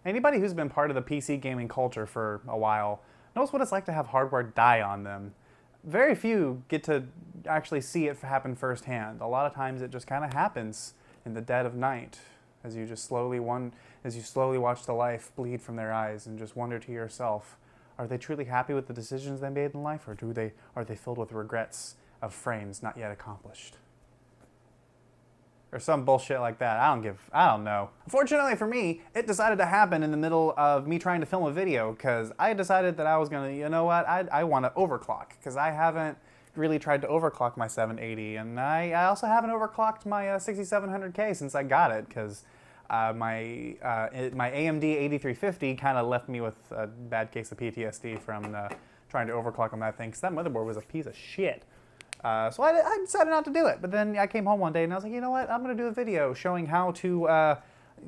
Anybody who's been part of the PC gaming culture for a while knows what it's like to have hardware die on them. Very few get to actually see it happen firsthand. A lot of times it just kind of happens in the dead of night as you slowly watch the life bleed from their eyes and just wonder to yourself, are they truly happy with the decisions they made in life, or are they filled with regrets of frames not yet accomplished? Or some bullshit like that. I don't know. Unfortunately for me, it decided to happen in the middle of me trying to film a video, because I decided that I was gonna, you know what, I want to overclock, because I haven't really tried to overclock my 780, and I also haven't overclocked my 6700K since I got it, because my AMD 8350 kind of left me with a bad case of PTSD from trying to overclock on that thing, because that motherboard was a piece of shit. So I decided not to do it, but then I came home one day and I was like, you know what, I'm going to do a video showing how to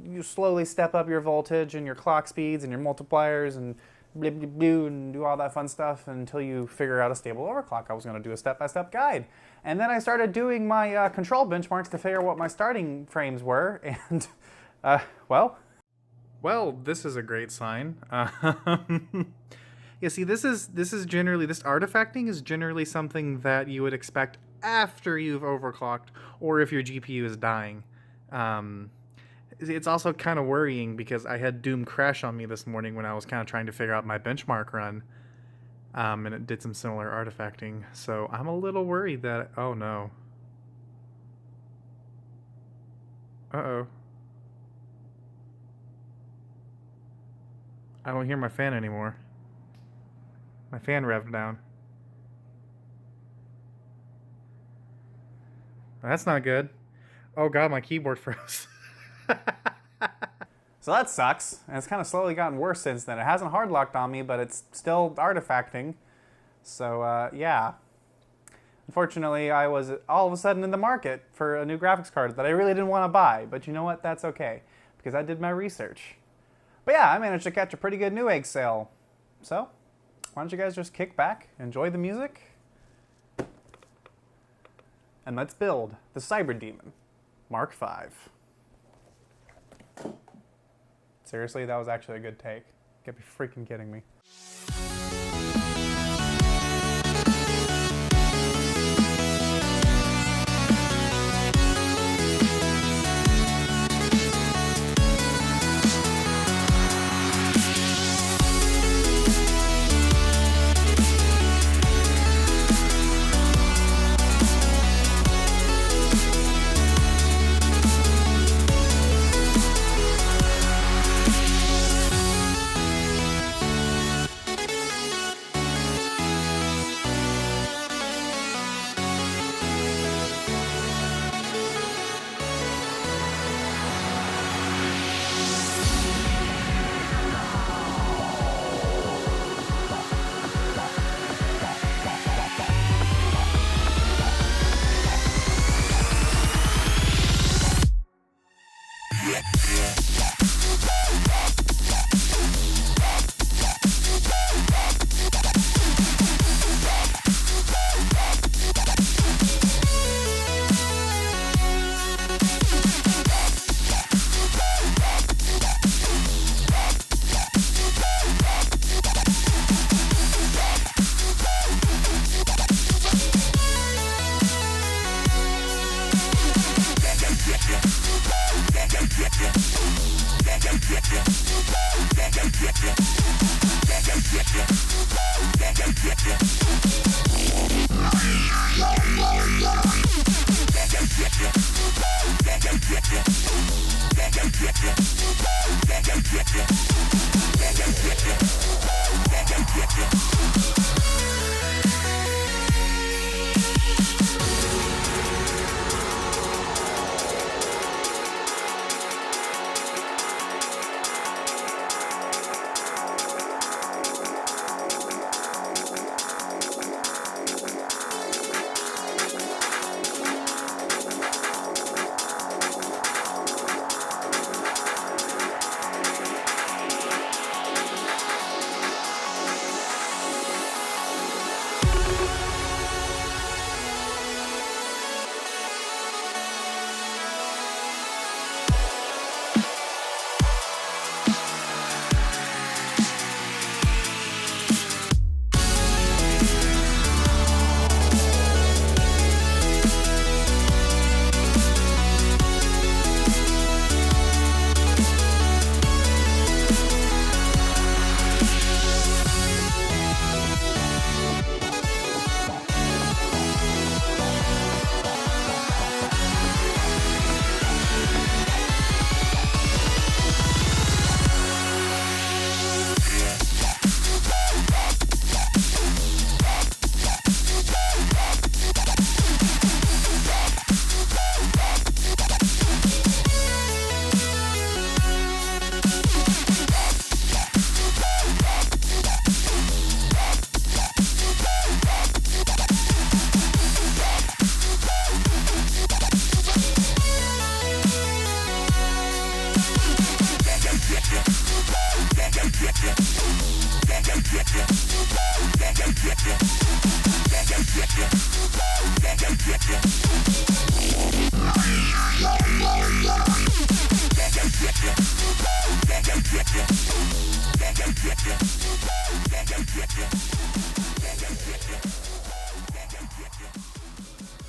you slowly step up your voltage and your clock speeds and your multipliers and blah, blah, blah, and do all that fun stuff until you figure out a stable overclock. I was going to do a step-by-step guide. And then I started doing my control benchmarks to figure out what my starting frames were, and, well, this is a great sign. Yeah, see, this artifacting is generally something that you would expect after you've overclocked, or if your GPU is dying. It's also kind of worrying because I had Doom crash on me this morning when I was kind of trying to figure out my benchmark run, and it did some similar artifacting. So I'm a little worried that, oh no. Uh-oh. I don't hear my fan anymore. My fan revved down. That's not good. Oh god, my keyboard froze. So that sucks, and it's kind of slowly gotten worse since then. It hasn't hard locked on me, but it's still artifacting. So yeah. Unfortunately, I was all of a sudden in the market for a new graphics card that I really didn't want to buy, but you know what? That's okay, because I did my research. But yeah, I managed to catch a pretty good Newegg sale. So why don't you guys just kick back, enjoy the music, and let's build the Cyber Demon Mark V. Seriously, that was actually a good take. You gotta be freaking kidding me.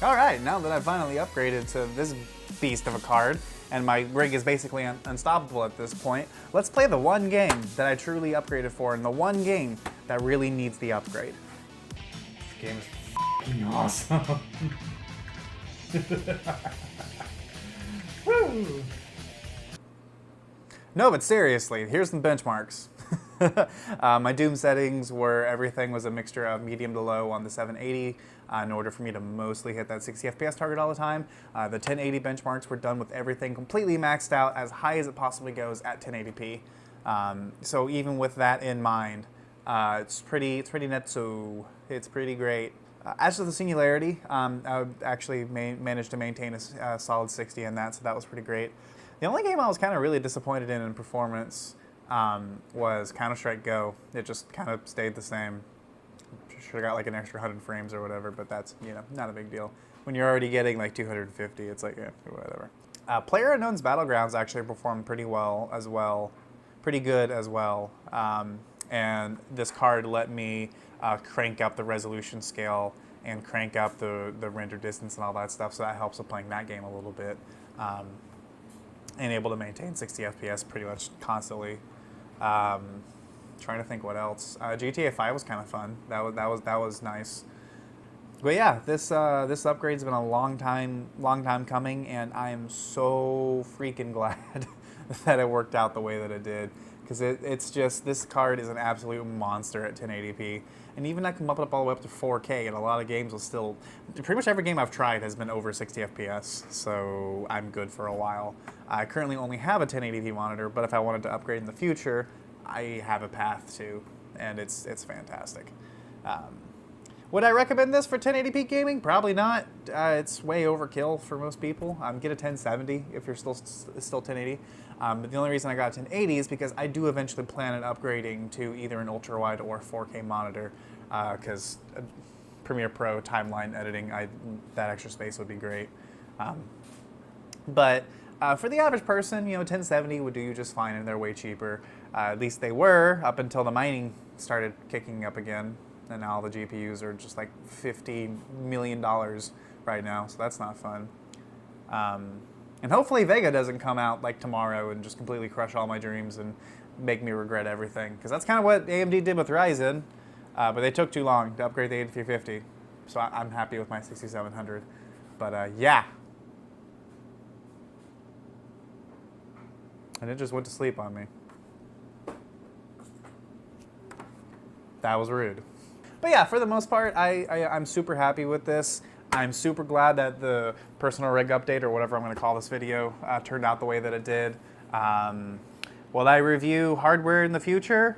Alright, now that I've finally upgraded to this beast of a card, and my rig is basically unstoppable at this point, let's play the one game that I truly upgraded for, and the one game that really needs the upgrade. This game is f***ing awesome. Woo! No, but seriously, here's some benchmarks. My Doom settings were everything was a mixture of medium to low on the 780 in order for me to mostly hit that 60 FPS target all the time. The 1080 benchmarks were done with everything completely maxed out as high as it possibly goes at 1080p. So even with that in mind, it's pretty netso. It's pretty great. As to the singularity, I actually managed to maintain a solid 60 in that, so that was pretty great. The only game I was kind of really disappointed in performance was Counter-Strike Go. It just kind of stayed the same. Should have got like an extra 100 frames or whatever, but that's, you know, not a big deal. When you're already getting like 250, it's like, yeah, whatever. PlayerUnknown's Battlegrounds actually performed pretty well as well. Pretty good as well. And this card let me crank up the resolution scale and crank up the render distance and all that stuff, so that helps with playing that game a little bit. And able to maintain 60 FPS pretty much constantly. Trying to think what else. GTA 5 was kind of fun. That was nice. But yeah, this upgrade's been a long time coming, and I am so freaking glad that it worked out the way that it did. Because it's just, this card is an absolute monster at 1080p. And even I can bump it up all the way up to 4K, and a lot of games will still, pretty much every game I've tried has been over 60 FPS, so I'm good for a while. I currently only have a 1080p monitor, but if I wanted to upgrade in the future, I have a path to, and it's fantastic. Would I recommend this for 1080p gaming? Probably not. It's way overkill for most people. Get a 1070 if you're still 1080. But the only reason I got a 1080 is because I do eventually plan on upgrading to either an ultra-wide or 4K monitor, because Premiere Pro timeline editing, that extra space would be great. But for the average person, you know, 1070 would do you just fine, and they're way cheaper. At least they were up until the mining started kicking up again, and now all the GPUs are just like $50 million right now, so that's not fun. And hopefully Vega doesn't come out like tomorrow and just completely crush all my dreams and make me regret everything, because that's kind of what AMD did with Ryzen, but they took too long to upgrade the 8350, so I'm happy with my 6700. But yeah. And it just went to sleep on me. That was rude. But yeah, for the most part, I'm super happy with this. I'm super glad that the personal rig update, or whatever I'm going to call this video, turned out the way that it did. Will I review hardware in the future?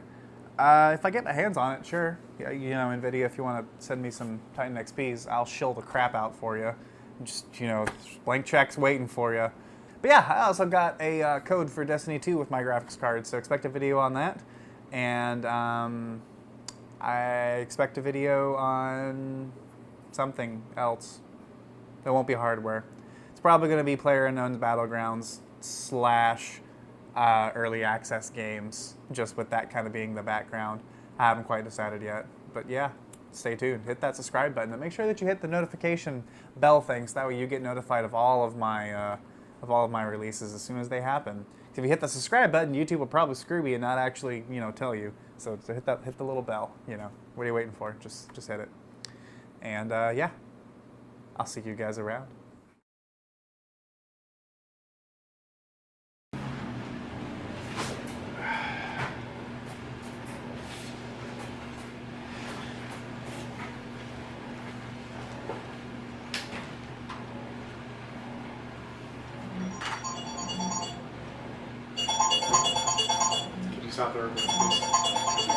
If I get my hands on it, sure. Yeah, you know, NVIDIA, if you want to send me some Titan XPs, I'll shill the crap out for you. Just, you know, blank checks waiting for you. But yeah, I also got a code for Destiny 2 with my graphics card, so expect a video on that. And I expect a video on something else. That won't be hardware. It's probably going to be PlayerUnknown's Battlegrounds / early access games, just with that kind of being the background. I haven't quite decided yet, but yeah, stay tuned. Hit that subscribe button and make sure that you hit the notification bell thing, so that way you get notified of all of my releases as soon as they happen. If you hit the subscribe button, YouTube will probably screw me and not actually, you know, tell you. So hit the little bell. You know, what are you waiting for? Just hit it. And yeah, I'll see you guys around. Can you stop the recording, please?